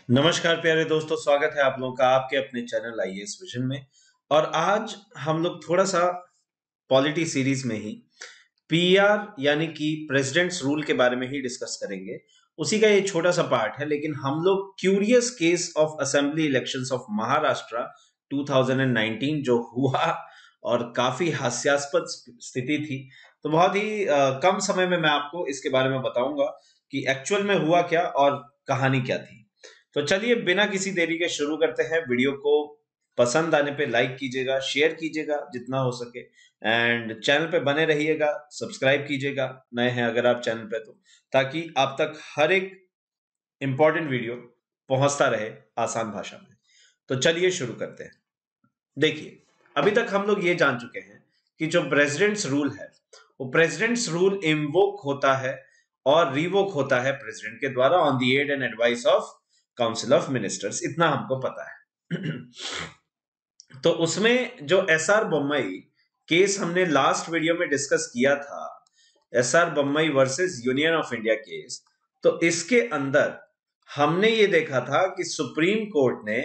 नमस्कार प्यारे दोस्तों, स्वागत है आप लोगों का आपके अपने चैनल आईएएस विजन में। और आज हम लोग थोड़ा सा पॉलिटी सीरीज में ही पीआर यानी कि प्रेसिडेंट्स रूल के बारे में ही डिस्कस करेंगे। उसी का ये छोटा सा पार्ट है, लेकिन हम लोग curious case of assembly elections of Maharashtra 2019 जो हुआ और काफी हास्यास्पद स्थिति थी, तो बहुत ही कम समय में मैं आपको इसके बारे में बताऊंगा कि एक्चुअल में हुआ क्या और कहानी क्या थी। तो चलिए बिना किसी देरी के शुरू करते हैं। वीडियो को पसंद आने पे लाइक कीजिएगा, शेयर कीजिएगा जितना हो सके, एंड चैनल पे बने रहिएगा, सब्सक्राइब कीजिएगा नए हैं अगर आप चैनल पे, तो ताकि आप तक हर एक इंपॉर्टेंट वीडियो पहुंचता रहे आसान भाषा में। तो चलिए शुरू करते हैं। देखिए, अभी तक हम लोग ये जान चुके हैं कि जो प्रेसिडेंट्स रूल है वो प्रेसिडेंट्स रूल इन्वोक होता है और रिवोक होता है प्रेसिडेंट के द्वारा on the aid and advice of council of ministers, इतना हमको पता है। तो उसमें जो एसआर बोम्मई केस हमने लास्ट वीडियो में डिस्कस किया था, SR Bommai versus union of India case, तो इसके अंदर हमने ये देखा था कि सुप्रीम कोर्ट ने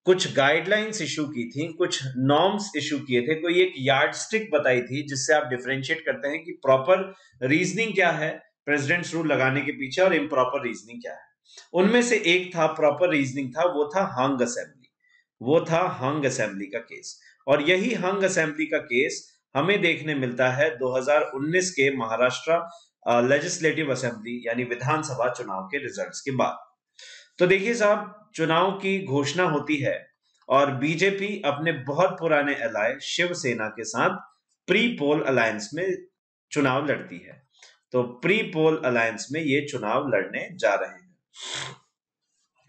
कुछ गाइडलाइंस इशू की थी, कुछ नॉर्म्स इशू किए थे, कोई एक यार्डस्टिक बताई थी जिससे आप डिफरेंशिएट करते हैं कि प्रॉपर रीजनिंग क्या है प्रेसिडेंट्स रूल लगाने के पीछे और इम्प्रॉपर रीजनिंग क्या है। उनमें से एक था, प्रॉपर रीजनिंग था, वो था हंग असेंबली। वो था हंग असेंबली का केस। और यही हंग असेंबली का केस हमें देखने मिलता है 2019 के महाराष्ट्र लेजिस्लेटिव असेंबली यानी विधानसभा चुनाव के रिजल्ट्स के बाद। तो देखिए साहब, चुनाव की घोषणा होती है और बीजेपी अपने बहुत पुराने अलाय शिवसेना के साथ प्री पोल अलायंस में चुनाव लड़ती है। तो प्री पोल अलायंस में ये चुनाव लड़ने जा रहे हैं,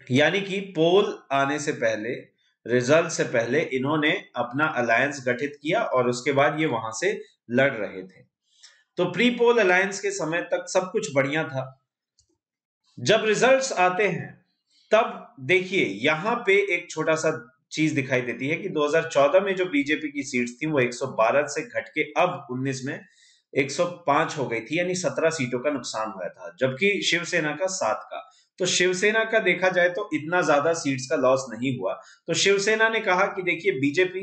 यानी कि पोल आने से पहले, रिजल्ट से पहले इन्होंने अपना अलायंस गठित किया और उसके बाद ये वहां से लड़ रहे थे। तो प्री पोल अलायंस के समय तक सब कुछ बढ़िया था। जब रिजल्ट्स आते हैं तब देखिए यहां पे एक छोटा सा चीज दिखाई देती है कि 2014 में जो बीजेपी की सीट्स थी वो 112 से घट के अब 19 में 105 हो गई थी, यानी 17 सीटों का नुकसान हुआ था, जबकि शिवसेना का 7 का। तो शिवसेना का देखा जाए तो इतना ज्यादा सीट्स का लॉस नहीं हुआ। तो शिवसेना ने कहा कि देखिए बीजेपी,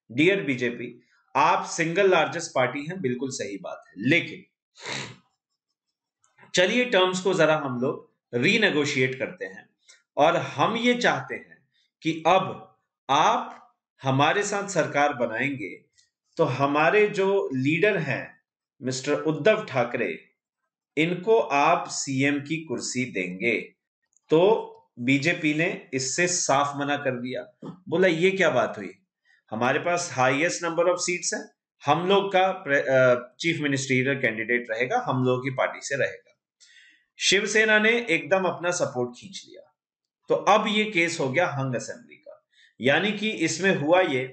डियर बीजेपी, आप सिंगल लार्जेस्ट पार्टी हैं, बिल्कुल सही बात है, लेकिन चलिए टर्म्स को जरा हम लोग रीनेगोशिएट करते हैं और हम ये चाहते हैं कि अब आप हमारे साथ सरकार बनाएंगे तो हमारे जो लीडर हैं मिस्टर उद्धव ठाकरे, इनको आप सीएम की कुर्सी देंगे। तो बीजेपी ने इससे साफ मना कर दिया। बोला ये क्या बात हुई, हमारे पास हाईएस्ट नंबर ऑफ सीट्स हैं, हम लोग का चीफ मिनिस्ट्रियल कैंडिडेट रहेगा, हम लोग की पार्टी से रहेगा। शिवसेना ने एकदम अपना सपोर्ट खींच लिया। तो अब ये केस हो गया हंग असेंबली का, यानी कि इसमें हुआ ये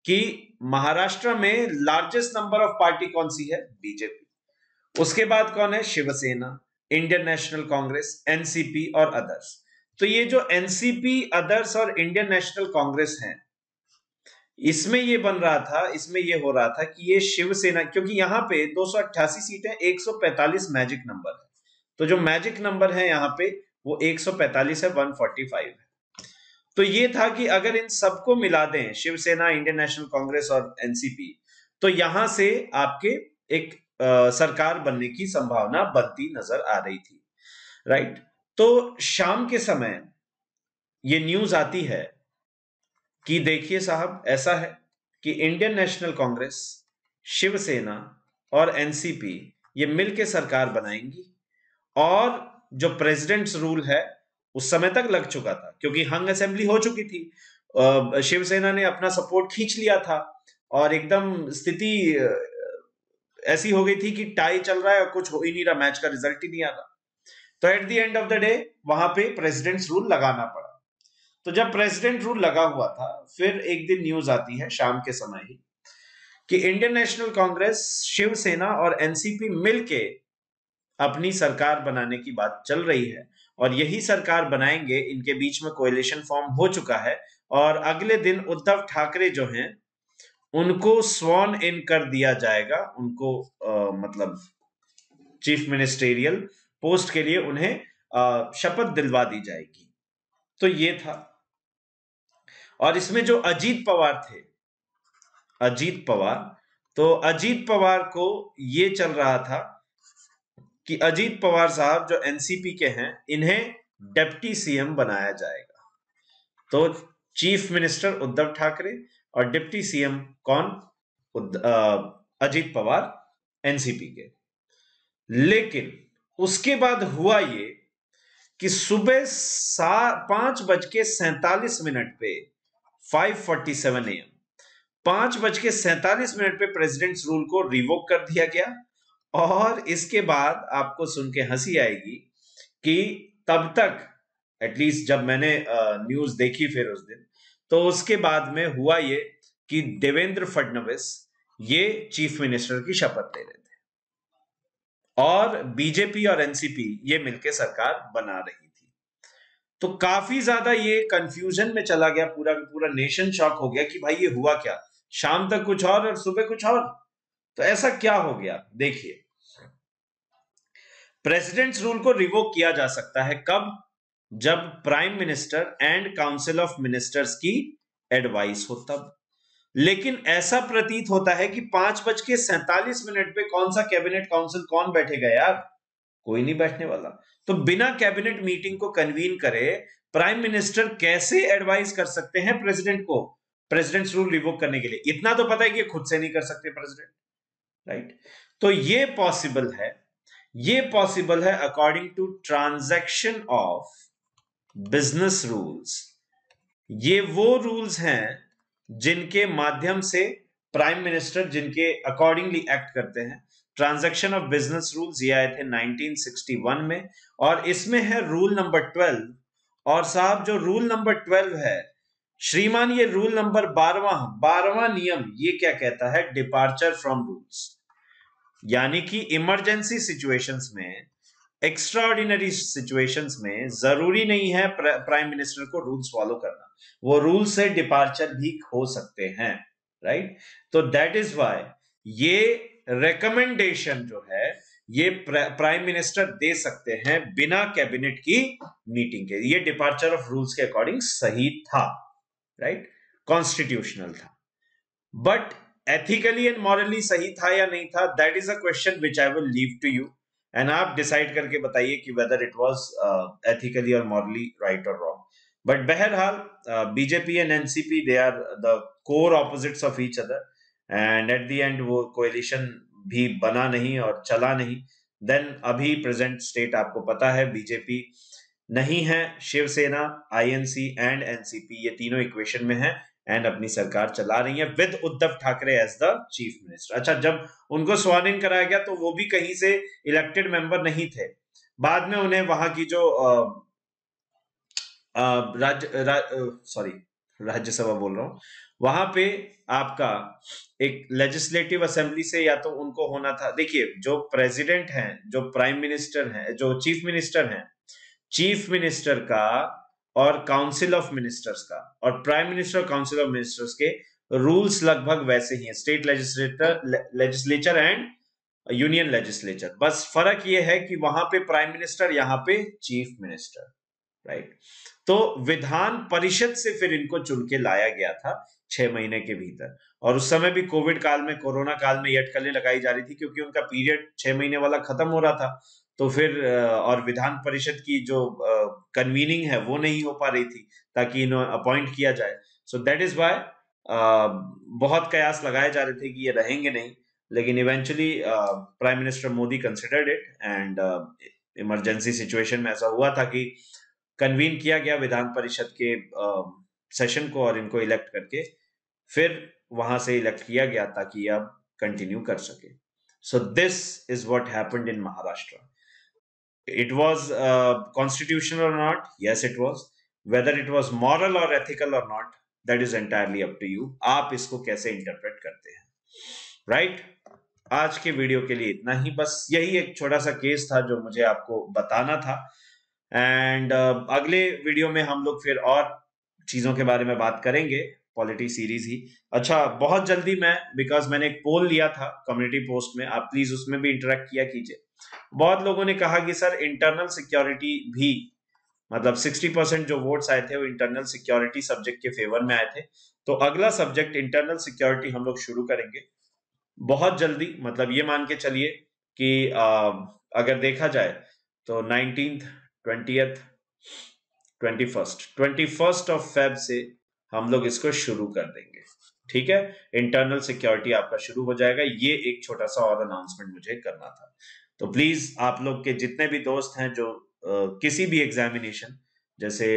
कि महाराष्ट्र में लार्जेस्ट नंबर ऑफ पार्टी कौन सी है, बीजेपी। उसके बाद कौन है, Shiv Sena, Indian National Congress, NCP और अदर्स। तो ये जो एनसीपी, अदर्स और इंडियन नेशनल कांग्रेस हैं, इसमें ये बन रहा था, इसमें ये हो रहा था कि ये शिवसेना, क्योंकि यहां पे 288 सीटें, 145 मैजिक नंबर है, तो जो मैजिक नंबर है यहां पे वो 145 है, 145 है। तो ये था कि अगर इन सबको मिला दें, शिवसेना, इंडियन नेशनल कांग्रेस और एनसीपी, तो यहां से आपके एक सरकार बनने की संभावना बनती नजर आ रही थी, राइट। तो शाम के समय ये न्यूज आती है कि देखिए साहब, ऐसा है कि इंडियन नेशनल कांग्रेस, शिवसेना और एनसीपी ये मिलके सरकार बनाएंगी। और जो प्रेसिडेंट्स रूल है उस समय तक लग चुका था, क्योंकि हंग असेंबली हो चुकी थी, शिवसेना ने अपना सपोर्ट खींच लिया था और एकदम स्थिति ऐसी हो गई थी कि टाई चल रहा है और कुछ हो ही नहीं रहा, मैच का रिजल्ट ही नहीं आ रहा। तो eight the end of the day वहां पे प्रेसिडेंट्स रूल लगाना पड़ा। तो जब प्रेसिडेंट रूल लगा हुआ था, फिर एक दिन न्यूज आती है शाम के समय ही कि इंडियन नेशनल कांग्रेस, शिवसेना और एनसीपी मिलके अपनी सरकार बनाने की बात चल रही है और यही सरकार बनाएंगे। इनके बीच में कोएलिशन फॉर्म हो चुका है और अगले दिन उद्धव ठाकरे जो हैं उनको स्वॉन इन कर दिया जाएगा, उनको मतलब चीफ मिनिस्टेरियल पोस्ट के लिए उन्हें शपथ दिलवा दी जाएगी। तो ये था। और इसमें जो अजीत पवार थे, अजीत पवार, तो अजीत पवार को ये चल रहा था कि अजीत पवार साहब जो एनसीपी के हैं, इन्हें डिप्टी सीएम बनाया जाएगा। तो चीफ मिनिस्टर उद्धव ठाकरे और डिप्टी सीएम कौन? अजीत पवार, एनसीपी के। लेकिन उसके बाद हुआ ये कि सुबह 5:47 पे 5:47 AM 5:47 पे प्रेसिडेंट्स रूल को रिवोक कर दिया गया। और इसके बाद आपको सुन के हंसी आएगी कि तब तक, एटलीस्ट जब मैंने न्यूज देखी फिर उस दिन, तो उसके बाद में हुआ ये कि देवेंद्र फडणवीस ये चीफ मिनिस्टर की शपथ ले रहे थे और बीजेपी और एनसीपी ये मिलकर सरकार बना रही थी। तो काफी ज्यादा ये कंफ्यूजन में चला गया, पूरा पूरा नेशन शॉक हो गया कि भाई ये हुआ क्या, शाम तक कुछ और सुबह कुछ और। तो ऐसा क्या हो गया? देखिए, प्रेसिडेंट्स रूल को रिवोक किया जा सकता है कब? जब prime minister and council of ministers की एडवाइस हो तब। लेकिन ऐसा प्रतीत होता है कि 5:47 पे कौन सा कैबिनेट काउंसिल, कौन बैठेगा यार? कोई नहीं बैठने वाला। तो बिना कैबिनेट मीटिंग को कन्वीन करे प्राइम मिनिस्टर कैसे एडवाइस कर सकते हैं प्रेसिडेंट को प्रेसिडेंट्स रूल रिवोक करने के लिए? इतना तो पता है कि खुद से नहीं कर सकते प्रेसिडेंट, राइट? तो ये पॉसिबल है according to transaction of business rules. ये वो रूल्स हैं जिनके माध्यम से प्राइम मिनिस्टर जिनके अकॉर्डिंगली एक्ट करते हैं। ट्रांजैक्शन ऑफ बिजनेस रूल्स ये आए थे 1961 में, और इसमें है रूल नंबर 12। और साहब जो रूल नंबर 12 है श्रीमान, ये रूल नंबर 12वां नियम ये क्या कहता है? Departure from rules. यानी कि इमरजेंसी सिचुएशंस में, एक्स्ट्राऑर्डिनरी सिचुएशंस में जरूरी नहीं है प्राइम मिनिस्टर को रूल्स फॉलो करना, वो रूल से डिपार्चर भी हो सकते हैं, राइट? तो दैट इज व्हाई ये रिकमेंडेशन जो है ये प्राइम मिनिस्टर दे सकते हैं बिना कैबिनेट की मीटिंग के। ये डिपार्चर ऑफ रूल्स के अकॉर्डिंग सही था, राइट? कॉन्स्टिट्यूशनल था। बट एथिकली एंड मॉरली सही था या नहीं था, that is a question which I will leave to you, and आप डिसाइड करके बताइए कि वेदर इट वाज एथिकली और मॉरली राइट और रॉन्ग। बट बहरहाल BJP and NCP they are the core opposites of each other, and at the end वो coalition भी बना नहीं और चला नहीं। देन अभी प्रेजेंट स्टेट आपको पता है, बीजेपी नहीं है, शिवसेना, आईएनसी एंड एनसीपी ये तीनों इक्वेशन में है एंड अपनी सरकार चला रही है with Uddhav Thackeray as the chief minister. अच्छा, जब उनको स्वान इन कराया गया तो वो भी कहीं से इलेक्टेड मेंबर नहीं थे। बाद में उन्हें वहां की जो राज्यसभा बोल रहा हूं, वहां पे आपका एक लेजिस्लेटिव असेंबली से या तो उनको होना था। देखिए, जो प्रेसिडेंट हैं, जो प्राइम मिनिस्टर हैं, जो चीफ मिनिस्टर हैं, चीफ मिनिस्टर का और काउंसिल ऑफ मिनिस्टर्स का और prime minister council of ministers के रूल्स लगभग वैसे ही हैं, state legislature and union legislature. बस फर्क ये है कि वहां पे प्राइम मिनिस्टर, यहाँ पे चीफ मिनिस्टर, राइट? तो विधान परिषद से फिर इनको चुन के लाया गया था 6 महीने के भीतर, और उस समय भी कोविड काल में, कोरोना काल में ये अटकलें लगाई जा रही थी क्योंकि उनका पीरियड 6 महीने वाला खत्म हो रहा था। तो फिर और विधान परिषद की जो कन्वीनिंग है वो नहीं हो पा रही थी ताकि इन्हें अपॉइंट किया जाए। सो दैट इज व्हाई बहुत कयास लगाए जा रहे थे कि ये रहेंगे नहीं, लेकिन eventually prime minister Modi considered it, and emergency situation में ऐसा हुआ था कि कन्वीन किया गया विधान परिषद के सेशन को और इनको इलेक्ट करके फिर वहां से इलेक्ट किया गया ताकि अब कंटिन्यू कर सके। So this is what happened in Maharashtra. It was constitutional or not? Yes, it was. Whether it was moral or ethical or not, that is entirely up to you. आप इसको कैसे इंटरप्रेट करते हैं, राइट? आज के video के लिए इतना ही, बस यही एक छोटा सा केस था जो मुझे आपको बताना था। एंड अगले वीडियो में हम लोग फिर और चीजों के बारे में बात करेंगे, पॉलिटी सीरीज ही। अच्छा, बहुत जल्दी मैं, बिकॉज मैंने एक पोल लिया था कम्युनिटी पोस्ट में, आप प्लीज उसमें भी इंटरेक्ट किया कीजिए। बहुत लोगों ने कहा कि सर इंटरनल सिक्योरिटी भी मतलब 60% जो वोट्स आए थे वो इंटरनल सिक्योरिटी सब्जेक्ट के फेवर में आए थे। तो अगला सब्जेक्ट इंटरनल सिक्योरिटी हम लोग शुरू करेंगे बहुत जल्दी। मतलब ये मान के चलिए कि अगर देखा जाए तो 19th 20th 21st of Feb से हम लोग इसको शुरू कर देंगे। ठीक है, इंटरनल सिक्योरिटी आपका शुरू हो जाएगा। ये एक छोटा सा और अनाउंसमेंट मुझे करना था। तो प्लीज आप लोग के जितने भी दोस्त हैं जो किसी भी एग्जामिनेशन, जैसे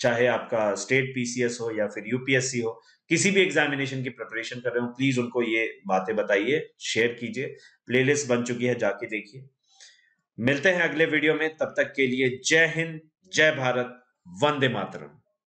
चाहे आपका स्टेट पीसीएस हो या फिर यूपीएससी हो, किसी भी एग्जामिनेशन की प्रिपरेशन कर रहे हो, प्लीज उनको ये बातें बताइए, शेयर कीजिए। प्लेलिस्ट बन चुकी है, जाके देखिए। मिलते हैं अगले वीडियो में, तब तक के लिए जय हिंद, जय भारत, वंदे मातरम।